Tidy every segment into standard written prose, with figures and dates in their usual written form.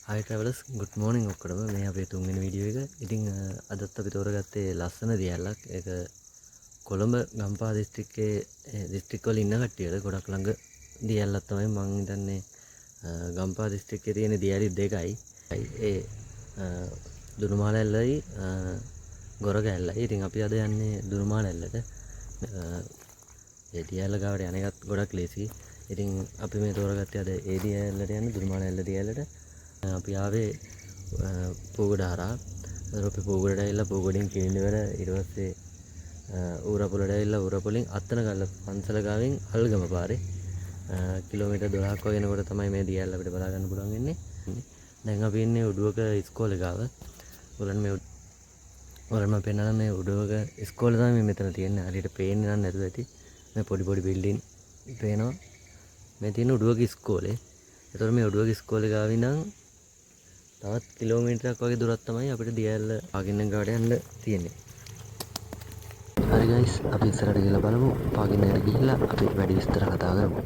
Hi travelers, good morning ඔක්කොටම. මේ අපේ තුන්වෙනි වීඩියෝ එක. ඉතින් අදත් අපි තෝරගත්තේ ලස්සන දියැලක්. ඒක කොළඹ ගම්පහ දිස්ත්‍රික්කයේ දිස්ත්‍රික් වල ඉන්න කට්ටියට ගොඩක් ළඟ දියැලක් තමයි. මං හිතන්නේ ගම්පහ දිස්ත්‍රික්කයේ තියෙන දියැලි දෙකයි. ඒ දුනුමාලැල්ලයි ගොරගැල්ලයි. ඉතින් අපි අද යන්නේ දුනුමාලැල්ලට. ඒ දියැල ගාවට යන එකත් ගොඩක් ලේසි. ඉතින් අපි මේ තෝරගත්තේ අද ඒ දියැලට යන්න දුනුමාලැල්ල දියැලට. අපි ආවේ පූගොඩ හරහා. අපි පූගොඩට ඇවිල්ලා පූගොඩෙන් කිරිඳිවැල ඊට පස්සේ ඌරපොළට ඇවිල්ලා ඌරපොළෙන් අත්තනගල්ල පන්සල ගාවෙන් අල්ගම පාරේ කිලෝමීටර් 12ක් වගේ යනකොට තමයි මේ දියැල අපිට බලා ගන්න පුළුවන් වෙන්නේ. දැන් අපි ඉන්නේ උඩුවක ඉස්කෝලේ ගාව. ඔයාලන් මම පෙන්නන මේ උඩුවක ඉස්කෝලේ තමයි මෙතන තියෙන්නේ. හරියට පේන්නේ නම් නැතුව ඇති. මේ පොඩි බිල්ඩින් පේනවා. මේ තියෙන උඩුවක ඉස්කෝලේ. ඒතකොට මේ උඩුවක ඉස්කෝලේ ගාව ඉඳන් තවත් කිලෝමීටරයක් වගේ දුරක් තමයි අපිට දියැල පාගින්න ගාවට යන්න තියෙන්නේ. හරි ගයිස්, අපි ඉස්සරහට ගිහලා බලමු. පාගින්නකට ගිහිල්ලා අපි වැඩි විස්තර කතා කරමු.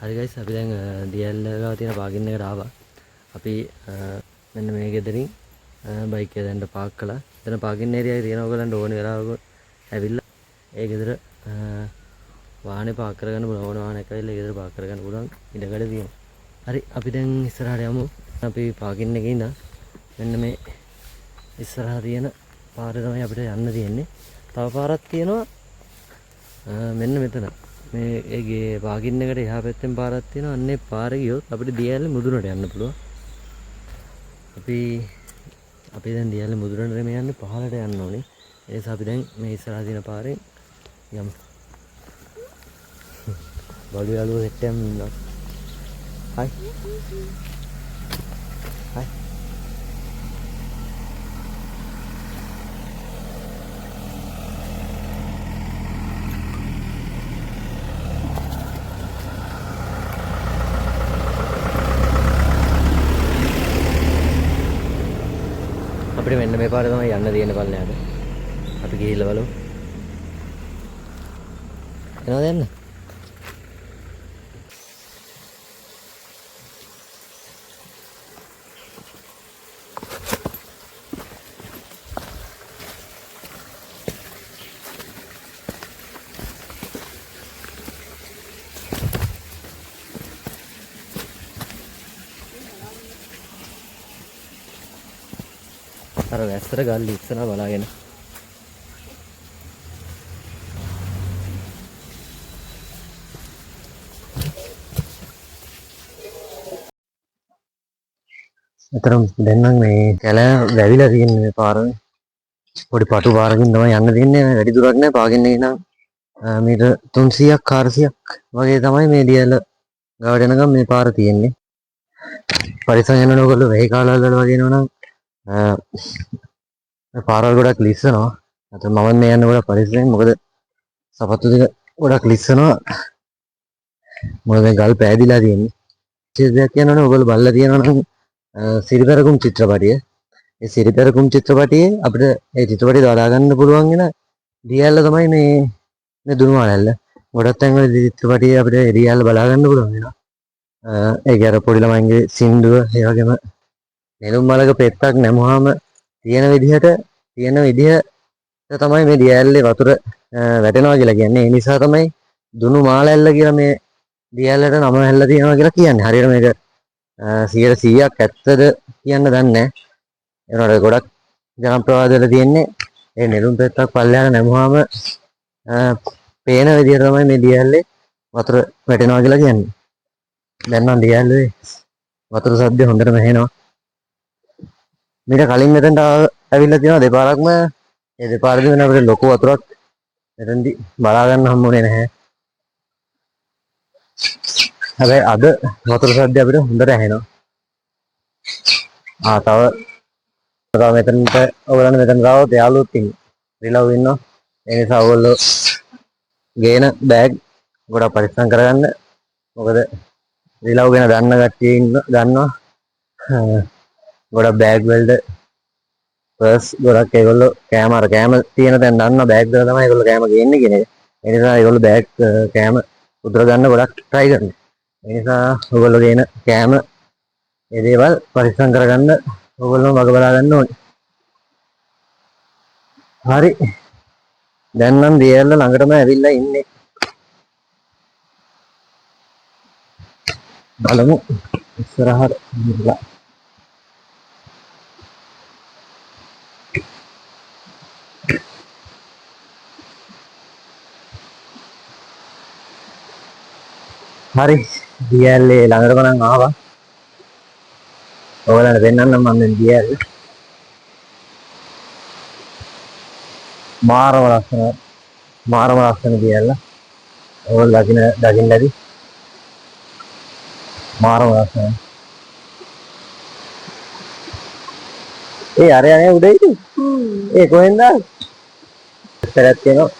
හරි ගයිස්, අපි දැන් දියැල ගාව තියෙන පාගින්නකට ආවා. අපි මෙන්න මේ ගෙදරින් බයික් එක දැන් පාක් කළා. එතන පාගින්න ඒරියාවේ තියෙන ඕගලන්ට ඕන වෙලාවක ඇවිල්ලා ඒ ගෙදර වාහනේ පාක් කරගන්න පුළුවන්. ඕන වාහනයක් ඇවිල්ලා ඒ ගෙදර පාක් කරගන්න පුළුවන් ඉඩකඩ තියෙනවා. හරි, අපි දැන් ඉස්සරහට යමු. අපි පාගින්න එකේ ඉඳන් මෙන්න මේ ඉස්සරහා තියෙන පාරේ තමයි අපිට යන්න තියෙන්නේ. තව පාරක් තියෙනවා මෙන්න මෙතන. මේ ඒගේ පාගින්නකට එහා පැත්තෙන් පාරක් තියෙනවා. අන්නේ පාරේ ගියොත් අපිට දියැලේ මුදුනට යන්න පුළුවන්. අපි දැන් දියැලේ මුදුනට මේ යන්නේ පහළට යන්න ඕනේ. ඒ නිසා අපි දැන් මේ ඉස්සරහා තියෙන පාරෙන් යමු. බඩු යාළුවෝ හෙට්ටම් ඉන්නවා. හයි. හයි. අපිට මෙන්න මේ පාරේ තමයි යන්න තියෙන පල්ලෙහාට. අපි ගිහිල්ලා බලමු. එනවද යන්න? අර වැස්සට ගල් ඉස්සන බලාගෙන අතරම දැන් නම් මේ කැලෑ වැවිලා තියෙන මේ පාරේ පොඩි පටු පාරකින් තමයි යන්න තියෙන්නේ. වැඩි දුරක් නෑ. පාගින්නේ නම් මීටර් 300ක් 400ක් වගේ තමයි මේ දියැල ගාවට යනකම් මේ පාර තියෙන්නේ. පරිසම් යනකොට ඔයගොල්ලෝ වෙහි කාලවල වගේ එනවනම් පාරවල් ගොඩක් ලිස්සනවා. අත මම මේ යන්න ගොඩක් පරිස්සමෙන්. මොකද සපත්තු දෙක ගොඩක් ලිස්සනවා. මොකද මේ ගල් පෑදිලා තියෙන්නේ. දෙයක් කියනවනේ ඔයගොල්ලෝ බලලා තියෙනවනම් සිරිපැරකුම් චිත්‍රපටිය. ඒ සිරිපැරකුම් චිත්‍රපටියේ අපිට ඒ චිත්‍රපටිය දාලා ගන්න පුළුවන් වෙන දියැල තමයි මේ දුනුමාලැල්ල. ගොඩක් තැන්වල චිත්‍රපටියේ අපිට ඒ දියැල බලා ගන්න පුළුවන් වෙනවා. ඒක අර පොඩි ළමයින්ගේ සින්දුව, ඒ වගේම නෙළුම් මලක පෙත්තක් නැමුවාම තියෙන විදිහ තමයි මේ දියැලේ වතුර වැටෙනවා කියලා කියන්නේ. ඒ නිසා තමයි දුනුමාලැල්ල කියලා මේ දියැලට නම හැල්ලා තියෙනවා කියලා කියන්නේ. හරියට මේක 100%ක් ඇත්තද කියන්න දන්නේ නැහැ. ඒනොට ගොඩක් ජනප්‍රවාද වෙලා තියෙන්නේ ඒ නෙළුම් පෙත්තක් පල්ලෙහාට නැමුවාම පේන විදිහ තමයි මේ දියැලේ වතුර වැටෙනවා කියලා කියන්නේ. දැන් නම් දියැලේ වතුර සද්ද හොඳටම ඇහෙනවා. මීට කලින් මෙතනට ඇවිල්ලා තියෙනවා දෙපාරක්ම ඒ දෙපාරදී වෙන අපිට ලොකු වතුරක් එතෙන්දි බලා ගන්න හම්බුනේ නැහැ. හැබැයි අද වතුර සද්ද අපිට හොඳට ඇහෙනවා. තව මෙතනට ඔයගොල්ලන් මෙතන ගාව යාළුවොත් ඉන්නේ. රිලව් ඉන්නවා. ඒ නිසා ඔයගොල්ලෝ ගේන බෑග් ගොඩක් පරිස්සම් කරගන්න. මොකද රිලව් ගැන දන්න කට්ටිය දන්නවා. ගොඩක් බෑග් වලට පර්ස් ගොඩක් ඒගොල්ලෝ කෑම තියෙන තැන් දන්නවා බෑග් වල තමයි ඒගොල්ලෝ කෑම ගේන්නේ කියන එක. ඒ නිසා ඒගොල්ලෝ බෑග් කෑම උදුර ගන්න ගොඩක් try කරනවා. ඒ නිසා ඔයගොල්ලෝ ගේන කෑම ඒ දේවල් පරිස්සම් කරගන්න ඔයගොල්ලෝ වග බලා ගන්න ඕනේ. හරි. දැන් නම් දියැල්ල ළඟටම ඇවිල්ලා ඉන්නේ. බලමු ඉස්සරහට ගිහලා. හරි. දියැල්ලේ ළඟටම නම් ආවා. ඔයාලට දෙන්නම් මම දැන් දියැල්ල. මාරම ලස්සන දියැල්ල. ඔයාලා දකින්න ඇති. මාරම ලස්සනයි. ඒ අරයනේ උඩ ඉතින්. ඒ කොහෙන්ද ආවේ? ඉස්සරහට තියෙනවා.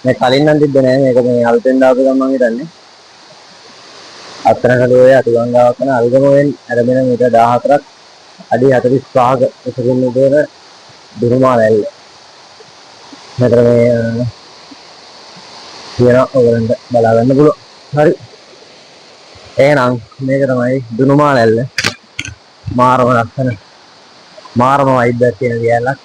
මේ කලින් නම් තිබ්බේ නෑ මේක මේ අලුතෙන් දාපු ගමන් මම හිතන්නේ. අත්තරකඩුවේ අතුගංගාවක් කරන අල්ගමුවෙන් අරගෙන මීටර් 14ක් අඩි 45ක උසකින් උදේන දුරුමා වැල්ල. මෙතන මේ කියන ඔයගලන්ට බලා ගන්න පුළුවන්. හරි. එහෙනම් මේක තමයි දුනුමා වැල්ල. මාරම ලස්සන මාරම වයිබ් එකක් තියෙන දියැලක්.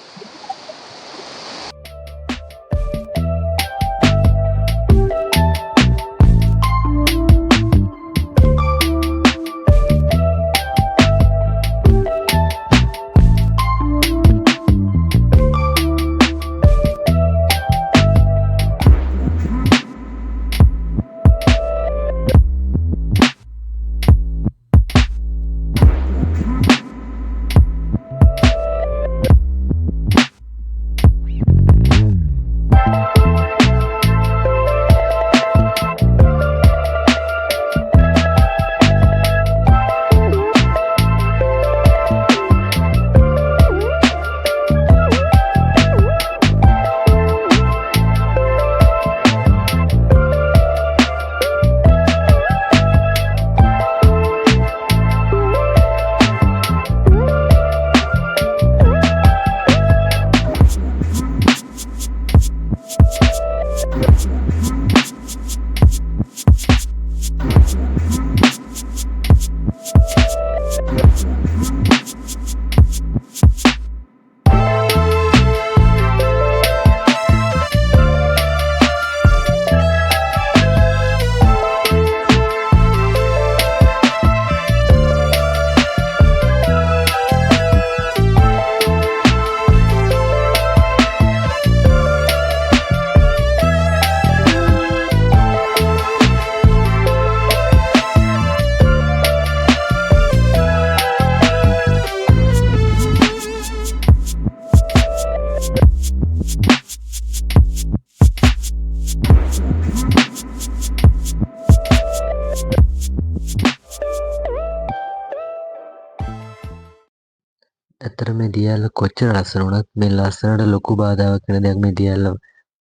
ඇත්තට මේ දියැල්ල කොච්චර ලස්සන වුණත් මේ ලස්සනට ලොකු බාධාවක් වෙන දෙයක් මේ දියැල්ල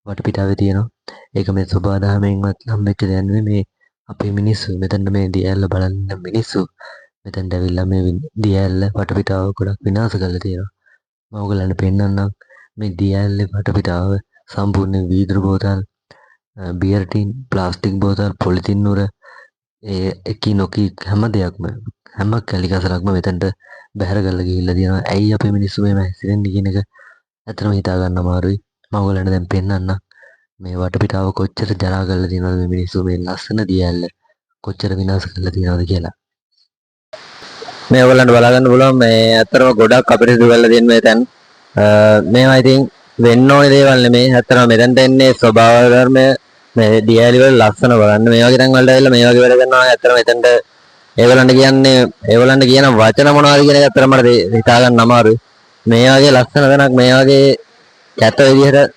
වටපිටාවේ තියෙනවා. ඒක මේ සබාදහමෙන්වත් හම්බෙච්ච දෙයක් නෙවෙයි. මේ අපේ මිනිස්සු මෙතන මේ දියැල්ල බලන්න මිනිස්සු මෙතනට ඇවිල්ලා මේ දියැල්ල වටපිටාව ගොඩක් විනාශ කරලා තියෙනවා. මම ඔයගලන්ට පෙන්නන්නම් මේ දියැල්ලේ වටපිටාව සම්පූර්ණ වීදුරු බෝතල්, බියර් ටින්, ප්ලාස්ටික් බෝතල්, පොලිතින් නුර ඒ එකී නොකී හැම දෙයක්ම හැම කැලි කසරක්ම මෙතනට බැහැර කරලා ගිහිල්ලා තියෙනවා. ඇයි අපේ මිනිස්සු මේව හැසිරෙන්නේ කියන එක ඇත්තටම හිතා ගන්න අමාරුයි. මම ඔයගලන්ට දැන් පෙන්නන්නම් මේ වටපිටාව කොච්චර ජරා කරලා තියෙනවද මේ මිනිස්සු මේ ලස්සන දියැල්ල කොච්චර විනාශ කරලා තියෙනවද කියලා. මේ ඔයගලන්ට බලා ගන්න පුළුවන් මේ ඇත්තටම ගොඩක් අපිරිසිදු කරලා තියෙන මේ තැන්. මේවා ඉතින් වෙන්න ඕනේ දේවල් නෙමෙයි. ඇත්තටම මෙතනට එන්නේ ස්වභාව ධර්මය මේ දියැලි වල ලස්සන බලන්න. මේ වගේ තැන් වලට ඇවිල්ලා මේ වගේ වැඩ කරනවා. ඇත්තටම මෙතනට ඒගොල්ලන්ට කියන වචන මොනවද කියන එක අතර මට හිතා ගන්න අමාරුයි. මේ වගේ ලස්සන තැනක් මේ වගේ කැත විදිහට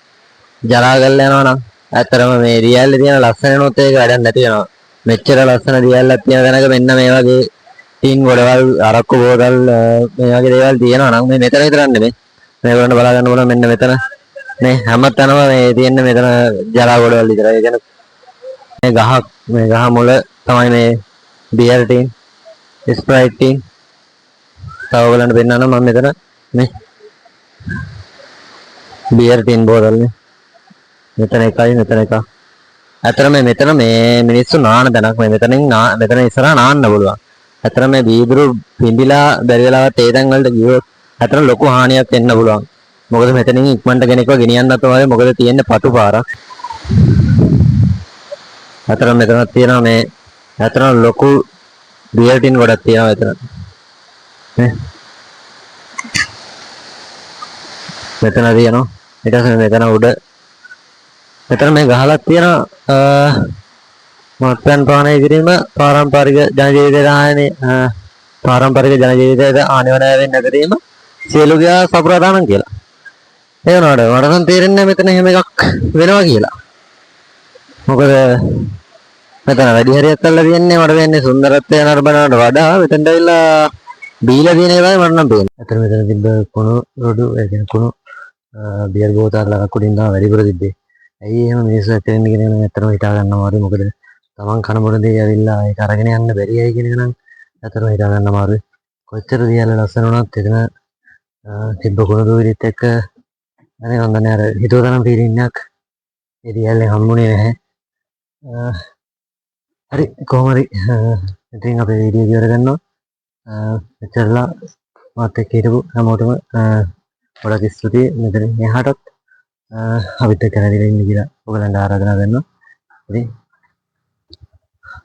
ජරා කරලා යනවා නම් ඇත්තටම මේ රියල් තියෙන ලස්සනනොත් ඒක වැඩක් නැති වෙනවා. මෙච්චර ලස්සන රියල්ලක් තියෙන තැනක මෙන්න මේ වගේ ටින් ගොඩවල් අරක්කු බෝතල් මේ වගේ දේවල් තියෙනවා නම් මේ මෙතන විතරක් නෙමෙයි. මේගොල්ලන්ට බලා ගන්න පුළුවන් මෙන්න මෙතන මේ හැමතැනම මේ තියෙන මෙතන ජරා ගොඩවල් විතරයි. ඒ කියන්නේ මේ ගහ මුල තමයි මේ බියර් ටින්, ස්ප්‍රයිට් ටින් තව ඔයගලන්ට පෙන්නන්න මම මෙතන මේ බියර් ටින් බෝතල් නේ. මෙතන එකයි මෙතන එකක්. ඇත්තටම මෙතන මේ මිනිස්සු නාන තැනක් මේ මෙතන ඉස්සරහා නාන්න පුළුවන්. ඇත්තටම මේ බීදුරු පිඹිලා බැරි වෙලාවත් ඒ තැන් වලට ගියොත් ඇත්තටම ලොකු හානියක් වෙන්න පුළුවන්. මොකද මෙතනින් ඉක්මනට කෙනෙක්ව ගෙනියන්නත් ඕනේ. මොකද තියෙන්නේ පටු පාරක්. ඇත්තටම මෙතන තියෙනවා මේ ඇත්තටම ලොකු බියර් ටින් ගොඩක් තියෙනවා මෙතන. නේ මෙතන තියෙනවා. ඊට පස්සේ මෙතන උඩ මෙතන මේ ගහලක් තියෙනවා මත්පැන් පානය කිරීම පාරම්පරික ජන ජීවිතයට හානි වන වෙන්නේ නැති කිරීම සියලුගේ සපුරාදානම් කියලා. ඒ වුණාට මට නම් තේරෙන්නේ මෙතන එහෙම එකක් වෙනවා කියලා. මොකද මෙතන වැඩි හරියක් කරලා තියන්නේ මට වෙන්නේ සුන්දරත්වය නරඹනවට වඩා මෙතනට ඇවිල්ලා බීලා තියෙන එකයි මට නම් පේන්නේ. අතන මෙතන තිබ්බ කුණු රොඩු ඒ කියන්නේ කුණු බියර් බෝතල් ලකුඩින් තමයි වැඩිපුර තිබ්බේ. ඇයි එහෙම මිනිස්සු ඇත්තෙන් කියන එක ඇත්තටම හිතා ගන්නවා වගේ. මොකද තමන් කන බොන දේ ඇවිල්ලා ඒක අරගෙන යන්න බැරියයි කියන එක නම් ඇත්තටම හිතා ගන්න අමාරුයි. කොච්චර දියල ලස්සන වුණත් එතන තිබ්බ කුණු දුවිලිත් එක්ක අනේ මන් දන්නේ අර හිතුවතරම් ෆීලිං එකක් ඒ දියල්ලේ හම්බුනේ නැහැ. හරි කොහොම හරි ඉතින් අපේ වීඩියෝ ඉවර කරනවා. එච්චරලා මාත් එක්ක හිටපු හැමෝටම ගොඩක් ස්තුතියි. මෙතන එහාටත් අපිත් එක්ක රැඳිලා ඉන්න කියලා ඔයගලන්ට ආරාධනා කරනවා. ඉතින්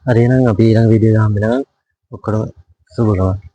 හරි එහෙනම් අපි ඊළඟ වීඩියෝ එක හම්බ වෙනකන් ඔක්කොම සුබ ගමන්.